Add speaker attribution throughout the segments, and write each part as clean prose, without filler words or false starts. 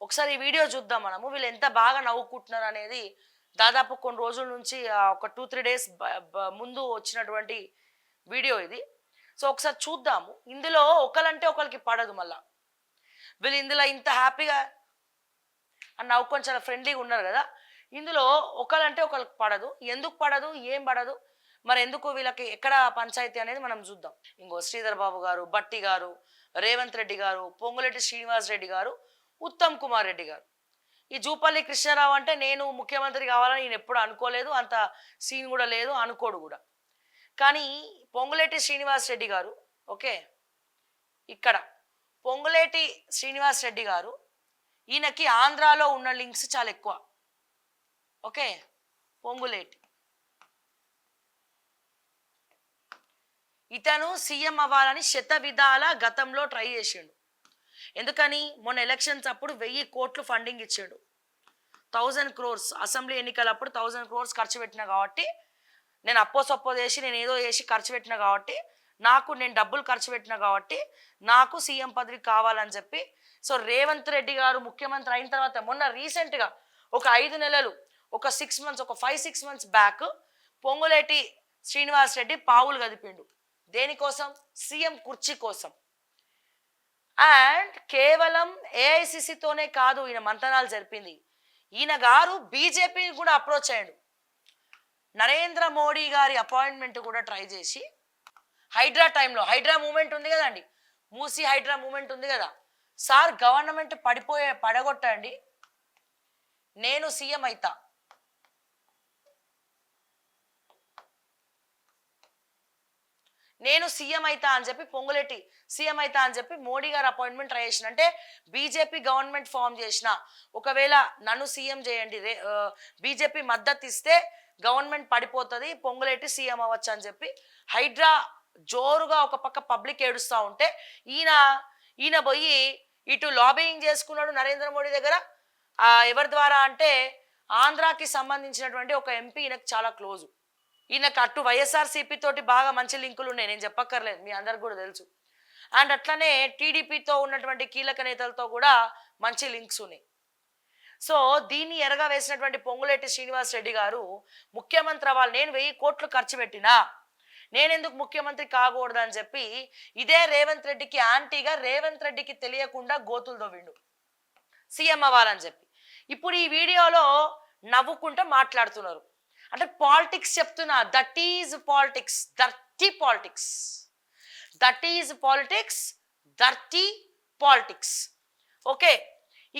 Speaker 1: ఒకసారి ఈ వీడియో చూద్దాం మనము. వీళ్ళు ఎంత బాగా నవ్వుకుంటున్నారు అనేది దాదాపు కొన్ని రోజుల నుంచి ఒక 2-3 డేస్ ముందు వచ్చినటువంటి వీడియో ఇది. సో ఒకసారి చూద్దాము. ఇందులో ఒకలంటే ఒకరికి పడదు. మళ్ళా వీళ్ళు ఇందులో ఇంత హ్యాపీగా అని నవ్వుకొని చాలా ఫ్రెండ్లీగా ఉన్నారు కదా. ఇందులో ఒకలంటే ఒకరికి పడదు. ఎందుకు పడదు, ఏం పడదు, మరి ఎందుకు వీళ్ళకి ఎక్కడ పంచాయతీ అనేది మనం చూద్దాం. ఇంకో శ్రీధర్ బాబు గారు, బట్టి గారు, రేవంత్ రెడ్డి గారు, పొంగులేటి శ్రీనివాస్ రెడ్డి గారు, ఉత్తమ్ కుమార్ రెడ్డి గారు. ఈ జూపల్లి కృష్ణారావు అంటే నేను ముఖ్యమంత్రి కావాలని నేను ఎప్పుడు అనుకోలేదు, అంత సీన్ కూడా లేదు, అనుకోడు కూడా. కానీ పొంగులేటి శ్రీనివాస్ రెడ్డి గారు, ఓకే, ఇక్కడ పొంగులేటి శ్రీనివాస్ రెడ్డి గారు, ఈయనకి ఆంధ్రాలో ఉన్న లింక్స్ చాలా ఎక్కువ. ఓకే, పొంగులేటి ఇతను సీఎం అవ్వాలని శత విధాల గతంలో ట్రై చేసిండు. ఎందుకని మొన్న ఎలక్షన్స్ అప్పుడు 1000 కోట్లు ఫండింగ్ ఇచ్చాడు. 1000 crores అసెంబ్లీ ఎన్నికలప్పుడు 1000 crores ఖర్చు పెట్టినా కాబట్టి, నేను అప్పో చేసి నేను ఏదో చేసి ఖర్చు పెట్టినా కాబట్టి, నేను డబ్బులు ఖర్చు పెట్టినా కాబట్టి నాకు సీఎం పదవి కావాలని చెప్పి, సో రేవంత్ రెడ్డి గారు ముఖ్యమంత్రి అయిన తర్వాత మొన్న రీసెంట్గా ఒక 5 నెలలు, ఒక 6 months, ఒక 5-6 months బ్యాక్ పొంగులేటి శ్రీనివాస్ రెడ్డి పావులు కదిపిండు. దేనికోసం? సీఎం కుర్చీ కోసం. అండ్ కేవలం ఏఐసిసితోనే కాదు ఈయన మంతనాలు జరిపింది. ఈయన గారు బీజేపీని కూడా అప్రోచ్ అయ్యాడు. నరేంద్ర మోడీ గారి అపాయింట్మెంట్ కూడా ట్రై చేసి, హైడ్రా టైంలో, హైడ్రా మూమెంట్ ఉంది కదండి, మూసీ హైడ్రా మూమెంట్ ఉంది కదా, సార్ గవర్నమెంట్ పడగొట్టండి, నేను సీఎం అయితా, నేను సీఎం అయితా అని చెప్పి పొంగులేటి సీఎం అయితా అని చెప్పి మోడీ గారు అపాయింట్మెంట్ ట్రై చేసిన. అంటే బీజేపీ గవర్నమెంట్ ఫామ్ చేసిన, ఒకవేళ నన్ను సీఎం చేయండి, బీజేపీ మద్దతు ఇస్తే గవర్నమెంట్ పడిపోతుంది, పొంగులేటి సీఎం అవ్వచ్చు అని చెప్పి హైడ్రా జోరుగా ఒక పక్క పబ్లిక్ ఏడుస్తూ ఉంటే ఈయన పోయి ఇటు లాబింగ్ చేసుకున్నాడు నరేంద్ర మోడీ దగ్గర. ఎవరి ద్వారా అంటే ఆంధ్రాకి సంబంధించినటువంటి ఒక ఎంపీ ఈయనకు చాలా క్లోజు. ఈయనకు అటు వైఎస్ఆర్సీపీ తోటి బాగా మంచి లింకులు ఉన్నాయి, నేను చెప్పక్కర్లేదు, మీ అందరికి కూడా తెలుసు. అండ్ అట్లనే టీడీపీతో ఉన్నటువంటి కీలక నేతలతో కూడా మంచి లింక్స్ ఉన్నాయి. సో దీన్ని ఎరగా వేసినటువంటి పొంగులేటి శ్రీనివాస్ రెడ్డి గారు ముఖ్యమంత్రి అవ్వాలి, నేను 1000 కోట్లు ఖర్చు పెట్టినా నేనెందుకు ముఖ్యమంత్రి కాకూడదు అని చెప్పి ఇదే రేవంత్ రెడ్డికి యాంటీగా, రేవంత్ రెడ్డికి తెలియకుండా గోతులు దొవ్విండు సీఎం అవ్వాలని చెప్పి. ఇప్పుడు ఈ వీడియోలో నవ్వుకుంటూ మాట్లాడుతున్నారు. అంటే పాలిటిక్స్ చెప్తున్నా, that is politics, dirty politics, that is politics, dirty politics. Okay,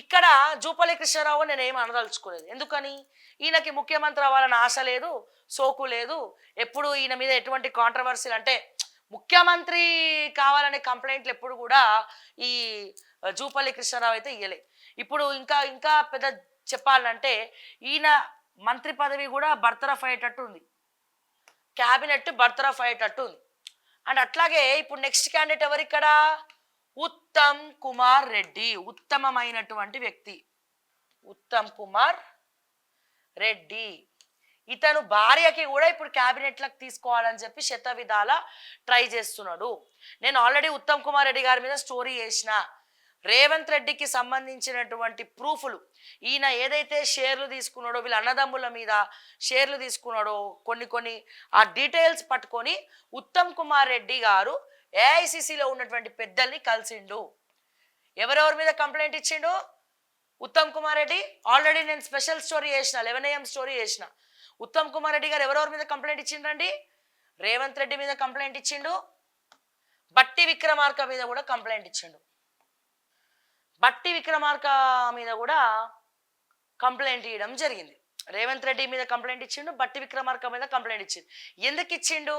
Speaker 1: ఇక్కడ జూపల్లి కృష్ణారావు నేను ఏమి అనదలుచుకోలేదు. ఎందుకని? ఈయనకి ముఖ్యమంత్రి అవ్వాలని ఆశ లేదు, సోకు లేదు. ఎప్పుడు ఈయన మీద ఎటువంటి కాంట్రవర్సీలు, అంటే ముఖ్యమంత్రి కావాలనే కంప్లైంట్లు ఎప్పుడు కూడా ఈ జూపల్లి కృష్ణారావు అయితే ఇయ్యలే. ఇప్పుడు ఇంకా పెద్ద చెప్పాలంటే ఈయన మంత్రి పదవి కూడా బర్తరఫ్ అయ్యేటట్టు ఉంది, క్యాబినెట్ బర్తరఫ్ అయ్యేటట్టు ఉంది. అండ్ అట్లాగే ఇప్పుడు నెక్స్ట్ క్యాండిడేట్ ఎవరు ఇక్కడ? ఉత్తమ్ కుమార్ రెడ్డి, ఉత్తమమైనటువంటి వ్యక్తి ఉత్తమ్ కుమార్ రెడ్డి. ఇతను భార్యకి కూడా ఇప్పుడు క్యాబినెట్లకు తీసుకోవాలని చెప్పి శత విధాల ట్రై చేస్తున్నాడు. నేను ఆల్రెడీ ఉత్తమ్ కుమార్ రెడ్డి గారి మీద స్టోరీ చేసిన. రేవంత్ రెడ్డికి సంబంధించినటువంటి ప్రూఫ్లు, ఈయన ఏదైతే షేర్లు తీసుకున్నాడో, వీళ్ళ అన్నదమ్ముల మీద షేర్లు తీసుకున్నాడో కొన్ని ఆ డీటెయిల్స్ పట్టుకొని ఉత్తమ్ కుమార్ రెడ్డి గారు ఏఐసిసిలో ఉన్నటువంటి పెద్దల్ని కలిసిండు. ఎవరెవరి మీద కంప్లైంట్ ఇచ్చిండు ఉత్తమ్ కుమార్ రెడ్డి? ఆల్రెడీ నేను స్పెషల్ స్టోరీ చేసిన, 11 AM స్టోరీ చేసిన. ఉత్తమ్ కుమార్ రెడ్డి గారు ఎవరెవరి మీద కంప్లైంట్ ఇచ్చిండ్రండి? రేవంత్ రెడ్డి మీద కంప్లైంట్ ఇచ్చిండు, బట్టి విక్రమార్క మీద కూడా కంప్లైంట్ ఇచ్చిండు. బట్టి విక్రమార్క మీద కూడా కంప్లైంట్ ఇవ్వడం జరిగింది. రేవంత్ రెడ్డి మీద కంప్లైంట్ ఇచ్చిండు, బట్టి విక్రమార్క మీద కంప్లైంట్ ఇచ్చిండు. ఎందుకు ఇచ్చిండు?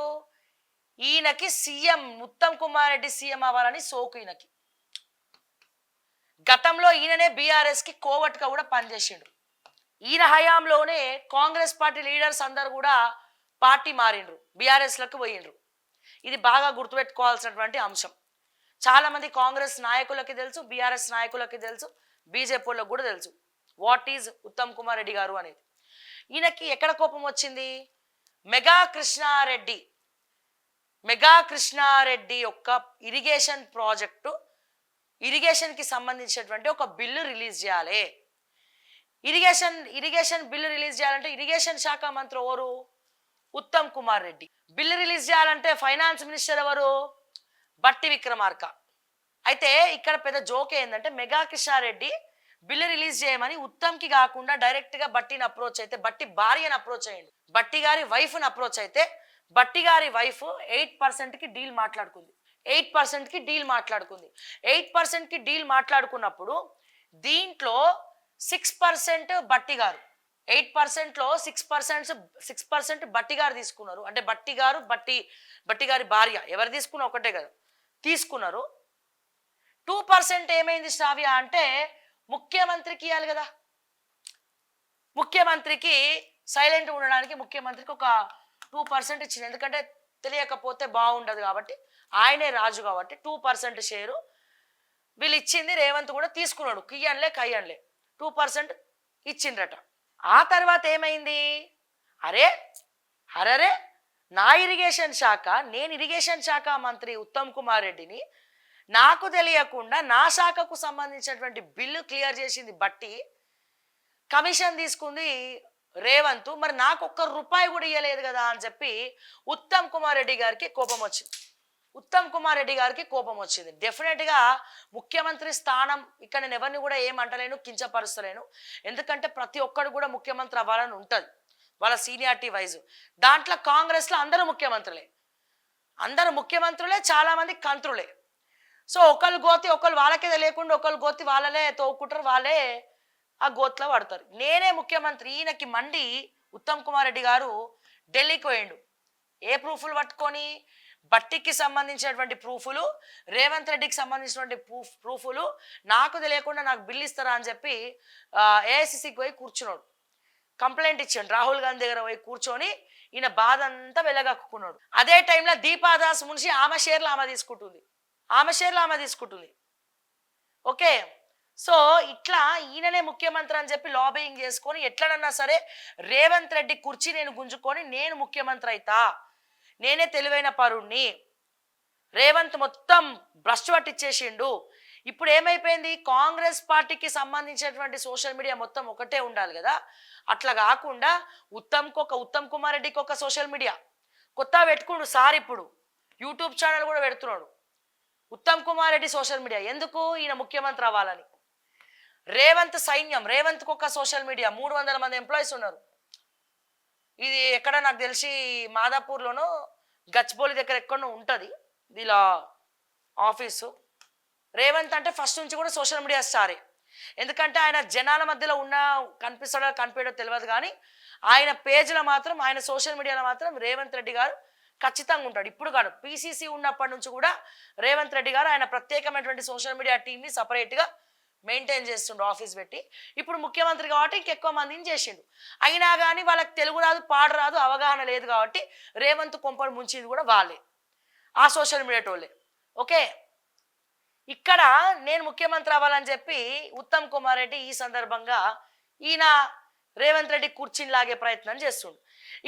Speaker 1: ఈయనకి సీఎం, ఉత్తమ్ కుమార్ రెడ్డి సీఎం అవ్వాలని సోకు ఈయనకి. గతంలో ఈయననే బీఆర్ఎస్కి కోవట్గా కూడా పనిచేసిండు. ఈయన హయాంలోనే కాంగ్రెస్ పార్టీ లీడర్స్ అందరు కూడా పార్టీ మారిండ్రు, బీఆర్ఎస్లకు పోయిండ్రు. ఇది బాగా గుర్తుపెట్టుకోవాల్సినటువంటి అంశం. చాలా మంది కాంగ్రెస్ నాయకులకి తెలుసు, బీఆర్ఎస్ నాయకులకి తెలుసు, బీజేపీలకు కూడా తెలుసు వాట్ ఈజ్ ఉత్తమ్ కుమార్ రెడ్డి గారు అనేది. ఈయనకి ఎక్కడ కోపం వచ్చింది? మెగా కృష్ణారెడ్డి యొక్క ఇరిగేషన్ ప్రాజెక్టు ఇరిగేషన్కి సంబంధించినటువంటి ఒక బిల్లు రిలీజ్ చేయాలి. ఇరిగేషన్ బిల్లు రిలీజ్ చేయాలంటే ఇరిగేషన్ శాఖ మంత్రి ఎవరు? ఉత్తమ్ కుమార్ రెడ్డి. బిల్లు రిలీజ్ చేయాలంటే ఫైనాన్స్ మినిస్టర్ ఎవరు? బట్టి విక్రమార్క. అయితే ఇక్కడ పెద్ద జోక్ ఏంటంటే మెగా కృష్ణారెడ్డి బిల్లు రిలీజ్ చేయమని ఉత్తమ్కి కాకుండా డైరెక్ట్గా బట్టిని అప్రోచ్ అయితే, బట్టి భార్యను అప్రోచ్ అయ్యండి. బట్టి గారి వైఫ్ని అప్రోచ్ అయితే బట్టి గారి వైఫ్ 8%కి డీల్ మాట్లాడుకుంది. 8%కి డీల్ మాట్లాడుకుంది. 8%కి డీల్ మాట్లాడుకున్నప్పుడు దీంట్లో 6% బట్టి గారు, 8%లో 6% బట్టి గారు తీసుకున్నారు. అంటే బట్టి గారి భార్య ఎవరు తీసుకున్నా ఒకటే కదా తీసుకున్నారు. 2% ఏమైంది శ్రావ్య అంటే ముఖ్యమంత్రికి ఇవ్వాలి కదా. ముఖ్యమంత్రికి సైలెంట్ ఉండడానికి ముఖ్యమంత్రికి ఒక 2% ఇచ్చింది. ఎందుకంటే తెలియకపోతే బాగుండదు కాబట్టి, ఆయనే రాజు కాబట్టి 2% షేరు వీళ్ళు ఇచ్చింది. రేవంత్ కూడా తీసుకున్నాడు. కయ్యన్లే 2% ఇచ్చిండ్రట. ఆ తర్వాత ఏమైంది? అరే నా ఇరిగేషన్ శాఖ, నేను ఇరిగేషన్ శాఖ మంత్రి ఉత్తమ్ కుమార్ రెడ్డిని, నాకు తెలియకుండా నా శాఖకు సంబంధించినటువంటి బిల్లు క్లియర్ చేసింది బట్టి, కమిషన్ తీసుకుంది రేవంత్, మరి నాకు ఒక్క రూపాయి కూడా ఇవ్వలేదు కదా అని చెప్పి ఉత్తమ్ కుమార్ రెడ్డి గారికి కోపం వచ్చింది. డెఫినెట్గా ముఖ్యమంత్రి స్థానం ఇక్కడ నేను ఎవరిని కూడా ఏమంటలేను, కించపరుస్తలేను. ఎందుకంటే ప్రతి ఒక్కరు కూడా ముఖ్యమంత్రి అవ్వాలని ఉంటుంది వాళ్ళ సీనియారిటీ వైజ్. దాంట్లో కాంగ్రెస్లో అందరూ ముఖ్యమంత్రులే, చాలామంది కంత్రులే. సో ఒకళ్ళు గోతి ఒకళ్ళు వాళ్ళకే తెలియకుండా ఒకళ్ళు గోతి వాళ్ళనే తోకుంటారు, వాళ్ళే ఆ గోత్లో పడతారు. నేనే ముఖ్యమంత్రి, ఈయనకి మండి ఉత్తమ్ కుమార్ రెడ్డి గారు ఢిల్లీకి పోయిండు. ఏ ప్రూఫ్లు పట్టుకొని? బట్టికి సంబంధించినటువంటి ప్రూఫ్లు, రేవంత్ రెడ్డికి సంబంధించినటువంటి ప్రూఫ్లు, నాకు తెలియకుండా నాకు బిల్లు ఇస్తారా అని చెప్పి ఏఐసిసికి పోయి కూర్చున్నాడు. కంప్లైంట్ ఇచ్చాడు. రాహుల్ గాంధీ దగ్గర పోయి కూర్చొని ఈయన బాధ అంతా వెళ్ళగక్కున్నాడు. అదే టైంలో దీపాదాస్ మున్షి ఆమె షేర్లు ఆమె తీసుకుంటుంది. ఓకే, సో ఇట్లా ఈయననే ముఖ్యమంత్రి అని చెప్పి లాబింగ్ చేసుకొని ఎట్లనన్నా సరే రేవంత్ రెడ్డి కుర్చీ నేను గుంజుకొని నేను ముఖ్యమంత్రి అయితా, నేనే తెలివైన పరుణ్ణి, రేవంత్ మొత్తం బ్రష్ పట్టించేసిండు. ఇప్పుడు ఏమైపోయింది? కాంగ్రెస్ పార్టీకి సంబంధించినటువంటి సోషల్ మీడియా మొత్తం ఒకటే ఉండాలి కదా. అట్లా కాకుండా ఉత్తమ్ కుమార్ రెడ్డికి ఒక సోషల్ మీడియా కొత్త పెట్టుకుండు సార్. ఇప్పుడు యూట్యూబ్ ఛానల్ కూడా పెడుతున్నాడు ఉత్తమ్ కుమార్ రెడ్డి సోషల్ మీడియా. ఎందుకు? ఈయన ముఖ్యమంత్రి అవ్వాలని. రేవంత్కి ఒక సోషల్ మీడియా, 300 మంది ఎంప్లాయీస్ ఉన్నారు. ఇది ఎక్కడ నాకు తెలిసి మాదాపూర్లోనో గచ్చిబౌలి దగ్గర ఎక్కడో ఉంటుంది వీళ్ళ ఆఫీసు. రేవంత్ అంటే ఫస్ట్ నుంచి కూడా సోషల్ మీడియా స్టారే. ఎందుకంటే ఆయన జనాల మధ్యలో కనిపిస్తాడో కనిపించడో తెలియదు, కానీ ఆయన పేజ్లో మాత్రం, ఆయన సోషల్ మీడియాలో మాత్రం రేవంత్ రెడ్డి గారు ఖచ్చితంగా ఉంటాడు. ఇప్పుడు కాదు, పిసిసి ఉన్నప్పటి నుంచి కూడా రేవంత్ రెడ్డి గారు ఆయన ప్రత్యేకమైనటువంటి సోషల్ మీడియా టీంని సపరేట్గా మెయింటైన్ చేస్తుండు ఆఫీస్ పెట్టి. ఇప్పుడు ముఖ్యమంత్రి కాబట్టి ఇంకెక్కువ మందిని చేసిండు. అయినా కానీ వాళ్ళకి తెలుగు రాదు, పాడు రాదు, అవగాహన లేదు కాబట్టి రేవంత్ కొంపలు ముంచింది కూడా వాళ్ళే, ఆ సోషల్ మీడియా టోళ్ళే. ఓకే, ఇక్కడ నేను ముఖ్యమంత్రి అవ్వాలని చెప్పి ఉత్తమ్ కుమార్ రెడ్డి ఈ సందర్భంగా ఈయన రేవంత్ రెడ్డి కూర్చుని లాగే ప్రయత్నం చేస్తుండు.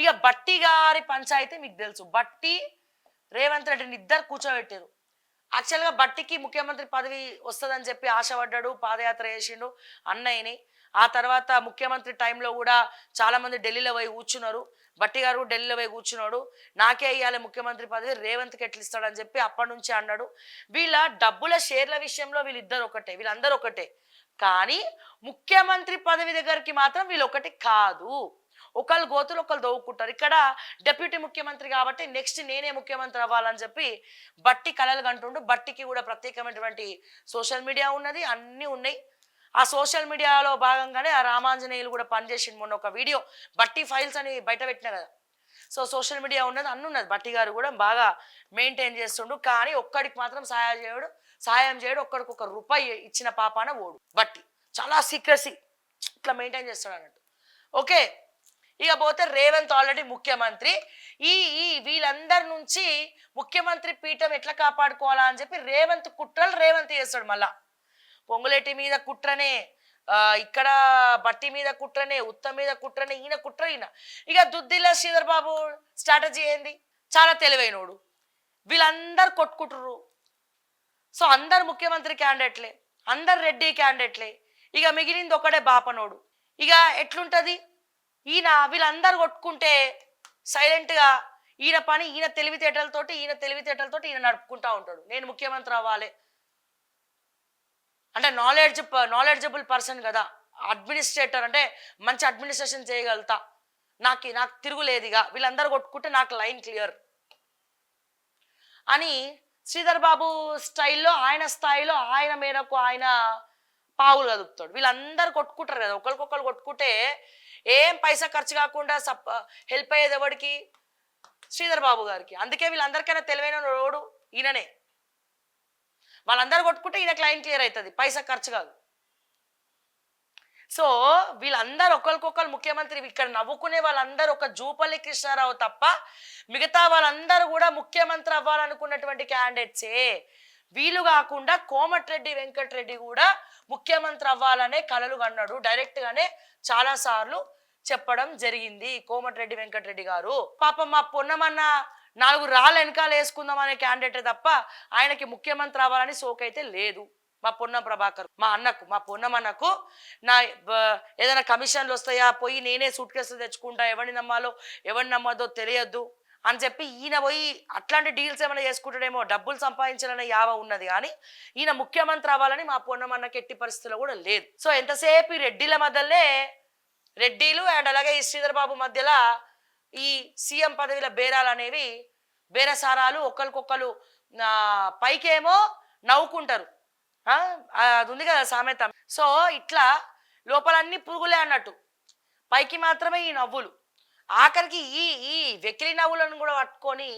Speaker 1: ఇక బట్టి గారి పంచాయతీ మీకు తెలుసు. బట్టి రేవంత్ రెడ్డిని ఇద్దరు కూర్చోబెట్టారు. యాక్చువల్గా బట్టికి ముఖ్యమంత్రి పదవి వస్తుందని చెప్పి ఆశపడ్డాడు, పాదయాత్ర చేసిండు అన్నయ్యని. ఆ తర్వాత ముఖ్యమంత్రి టైంలో కూడా చాలామంది ఢిల్లీలో పోయి కూర్చున్నారు. బట్టి గారు ఢిల్లీలో పోయి కూర్చున్నాడు. నాకే ఇవ్వాలి ముఖ్యమంత్రి పదవి, రేవంత్కి ఎట్లా ఇస్తాడని చెప్పి అప్పటి నుంచి అన్నాడు. వీళ్ళ డబ్బుల షేర్ల విషయంలో వీళ్ళందరూ ఒకటే, కానీ ముఖ్యమంత్రి పదవి దగ్గరికి మాత్రం వీళ్ళు ఒకటి కాదు. ఒకళ్ళు గోతులు ఒకళ్ళు దవ్వుకుంటారు. ఇక్కడ డిప్యూటీ ముఖ్యమంత్రి కాబట్టి నెక్స్ట్ నేనే ముఖ్యమంత్రి అవ్వాలని చెప్పి బట్టి కలలు కంటుండు. బట్టికి కూడా ప్రత్యేకమైనటువంటి సోషల్ మీడియా ఉన్నది, అన్నీ ఉన్నాయి. ఆ సోషల్ మీడియాలో భాగంగానే ఆ రామాంజనేయులు కూడా పనిచేసిండు. మొన్న ఒక వీడియో బట్టి ఫైల్స్ అని బయట పెట్టిన కదా. సో సోషల్ మీడియా ఉన్నది, అన్నీ ఉన్నది. బట్టి గారు కూడా బాగా మెయింటైన్ చేస్తుండు. కానీ ఒక్కడికి మాత్రం సాయం చేయడు. ఒక్కడికి ₹1 ఇచ్చిన పాపాన ఓడు. బట్టి చాలా సీక్రెసీ ఇట్లా మెయింటైన్ చేస్తాడు అన్నట్టు. ఓకే, ఇక పోతే రేవంత్ ఆల్రెడీ ముఖ్యమంత్రి. ఈ వీళ్ళందరి నుంచి ముఖ్యమంత్రి పీఠం ఎట్లా కాపాడుకోవాలా అని చెప్పి రేవంత్ చేస్తాడు. మళ్ళా పొంగులేటి మీద కుట్రనే, ఇక్కడ బట్టి మీద కుట్రనే, ఉత్తమ్ మీద కుట్రనే, ఈయన కుట్ర ఈయన. ఇక దుద్దిల్ల శ్రీధర్ బాబు స్ట్రాటజీ ఏంది? చాలా తెలివైనోడు. వీళ్ళందరూ కొట్టుకుంటుర్రు. సో అందరు ముఖ్యమంత్రి క్యాండిడేట్లే, అందరు రెడ్డి క్యాండిడేట్లే, ఇక మిగిలింది ఒకడే బాపనోడు. ఇక ఎట్లుంటది, ఈయన వీళ్ళందరూ కొట్టుకుంటే సైలెంట్గా ఈయన పని ఈయన తెలివితేటలతోటి ఈయన నడుపుకుంటా ఉంటాడు. నేను ముఖ్యమంత్రి అవ్వాలి అంటే నాలెడ్జబుల్ పర్సన్ కదా, అడ్మినిస్ట్రేటర్ అంటే మంచి అడ్మినిస్ట్రేషన్ చేయగలుగుతా, నాకు తిరుగులేదు, ఇక వీళ్ళందరూ కొట్టుకుంటే నాకు లైన్ క్లియర్ అని శ్రీధర్ బాబు స్టైల్లో ఆయన స్థాయిలో ఆయన మేరకు ఆయన పావులు కదుపుతాడు. వీళ్ళందరూ కొట్టుకుంటారు కదా, ఒకరికొకరు కొట్టుకుంటే ఏం పైసా ఖర్చు కాకుండా హెల్ప్ అయ్యేది ఎవరికి, శ్రీధర్ బాబు గారికి. అందుకే వీళ్ళందరికైనా తెలివైన రోడ్డు ఈయననే. వాళ్ళందరూ కొట్టుకుంటే ఈయన క్లైంట్ క్లియర్ అవుతుంది, పైసా ఖర్చు కాదు. సో వీళ్ళందరూ ఒకరికొకరు ముఖ్యమంత్రి. ఇక్కడ నవ్వుకునే వాళ్ళందరూ ఒక జూపల్లి కృష్ణారావు తప్ప మిగతా వాళ్ళందరూ కూడా ముఖ్యమంత్రి అవ్వాలనుకున్నటువంటి క్యాండిడేట్సే. వీళ్ళు కాకుండా కోమటిరెడ్డి వెంకటరెడ్డి కూడా ముఖ్యమంత్రి అవ్వాలనే కలలు కన్నాడు. డైరెక్ట్గానే చాలాసార్లు చెప్పడం జరిగింది కోమటిరెడ్డి వెంకటరెడ్డి గారు. పాపం మా పొన్నమన్న 4 రాళ్ళు వెనకాల వేసుకుందాం అనే క్యాండిడేటే తప్ప ఆయనకి ముఖ్యమంత్రి అవ్వాలని సోకైతే లేదు. మా పొన్నం ప్రభాకర్ మా పొన్నమన్నకు నా ఏదైనా కమిషన్లు వస్తాయా, పోయి నేనే సూట్ కేసులు తెచ్చుకుంటా, ఎవరిని నమ్మాలో ఎవరిని నమ్మదో తెలియద్దు అని చెప్పి ఈయన పోయి అట్లాంటి డీల్స్ ఏమైనా చేసుకుంటాడేమో, డబ్బులు సంపాదించాలనే యావ ఉన్నది. కానీ ఈయన ముఖ్యమంత్రి అవ్వాలని మా పొన్నమన్నకి ఎట్టి పరిస్థితుల్లో కూడా లేదు. సో ఎంతసేపు ఈ రెడ్డిల మధ్యలోనే, రెడ్డిలు అండ్ అలాగే ఈ శ్రీధర్ బాబు మధ్యలో ఈ సీఎం పదవిల బేరాలు అనేవి, బేరసారాలు, ఒకరికొకరు పైకేమో నవ్వుకుంటారు, అది ఉంది కదా సామెత. సో ఇట్లా లోపలన్నీ పురుగులే అన్నట్టు, పైకి మాత్రమే ఈ నవ్వులు. ఆఖరికి ఈ వెకిలి నవ్వులను కూడా పట్టుకొని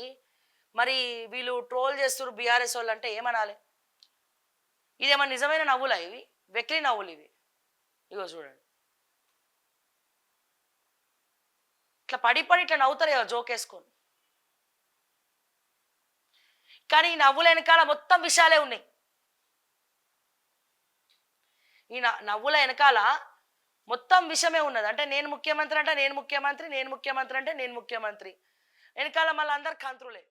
Speaker 1: మరి వీళ్ళు ట్రోల్ చేస్తారు బీఆర్ఎస్ వాళ్ళు. అంటే ఏమనాలి, ఇదేమన్నా నిజమైన నవ్వులా? ఇవి వెకిలి నవ్వులు ఇవి. ఇగో చూడండి, ఇట్లా పడి ఇట్లా నవ్వుతారు కదా జోకేసుకొని. కానీ ఈ నవ్వుల వెనకాల మొత్తం విషయాలే ఉన్నాయి. ఈ నవ్వుల వెనకాల మొత్తం విషయమే ఉన్నది. అంటే నేను ముఖ్యమంత్రి అంటే నేను ముఖ్యమంత్రి, నేను ముఖ్యమంత్రి అంటే నేను ముఖ్యమంత్రి, వెనకాల మళ్ళీ అందరు కంత్రులే.